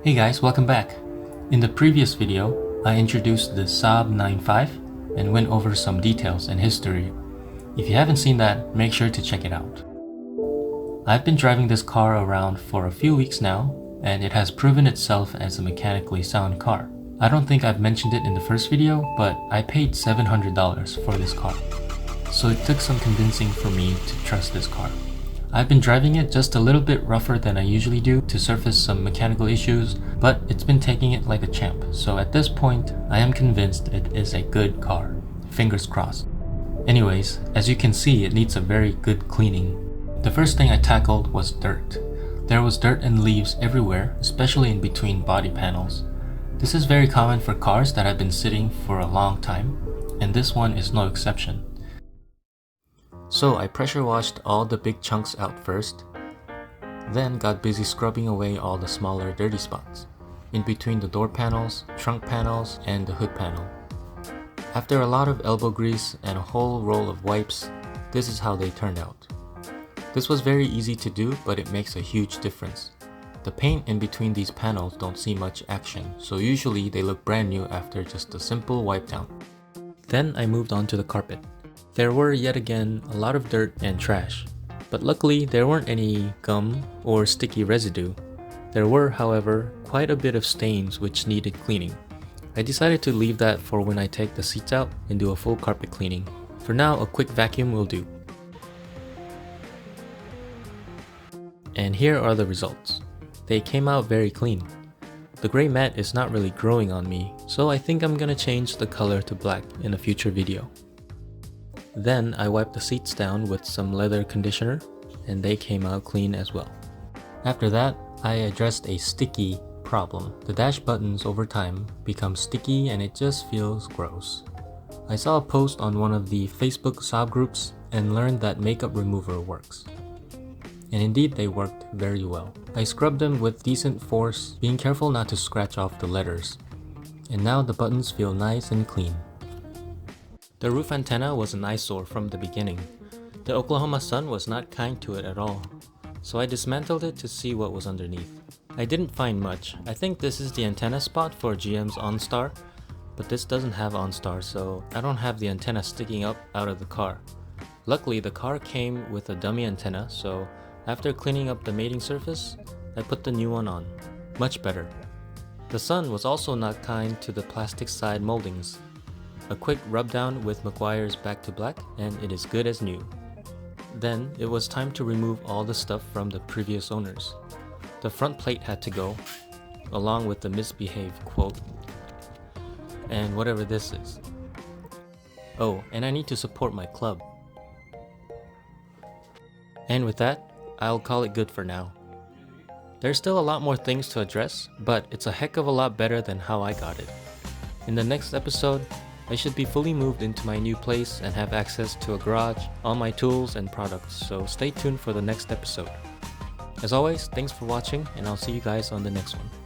Hey guys, welcome back. In the previous video, I introduced the SAAB 95 and went over some details and history. If you haven't seen that, make sure to check it out. I've been driving this car around for a few weeks now, and it has proven itself as a mechanically sound car. I don't think I've mentioned it in the first video, but I paid $700 for this car. So it took some convincing for me to trust this car. I've been driving it just a little bit rougher than I usually do to surface some mechanical issues, but it's been taking it like a champ. So at this point, I am convinced it is a good car. Fingers crossed. Anyways, as you can see, it needs a very good cleaning. The first thing I tackled was dirt. There was dirt and leaves everywhere, especially in between body panels. This is very common for cars that have been sitting for a long time, and this one is no exception. So I pressure washed all the big chunks out first, then got busy scrubbing away all the smaller dirty spots, in between the door panels, trunk panels, and the hood panel. After a lot of elbow grease and a whole roll of wipes, this is how they turned out. This was very easy to do, but it makes a huge difference. The paint in between these panels don't see much action, so usually they look brand new after just a simple wipe down. Then I moved on to the carpet. There were yet again a lot of dirt and trash, but luckily there weren't any gum or sticky residue. There were, however, quite a bit of stains which needed cleaning. I decided to leave that for when I take the seats out and do a full carpet cleaning. For now, a quick vacuum will do. And here are the results. They came out very clean. The gray mat is not really growing on me, so I think I'm gonna change the color to black in a future video. Then I wiped the seats down with some leather conditioner, and they came out clean as well. After that, I addressed a sticky problem. The dash buttons over time become sticky and it just feels gross. I saw a post on one of the Facebook SAAB groups and learned that makeup remover works. And indeed they worked very well. I scrubbed them with decent force, being careful not to scratch off the letters. And now the buttons feel nice and clean. The roof antenna was an eyesore from the beginning. The Oklahoma sun was not kind to it at all, so I dismantled it to see what was underneath. I didn't find much. I think this is the antenna spot for GM's OnStar, but this doesn't have OnStar, so I don't have the antenna sticking up out of the car. Luckily, the car came with a dummy antenna, so after cleaning up the mating surface, I put the new one on. Much better. The sun was also not kind to the plastic side moldings. A quick rub down with Meguiar's Back to Black and it is good as new. Then it was time to remove all the stuff from the previous owners. The front plate had to go, along with the misbehaved quote, and whatever this is. Oh, and I need to support my club. And with that, I'll call it good for now. There's still a lot more things to address, but it's a heck of a lot better than how I got it. In the next episode, I should be fully moved into my new place and have access to a garage, all my tools and products, so stay tuned for the next episode. As always, thanks for watching and I'll see you guys on the next one.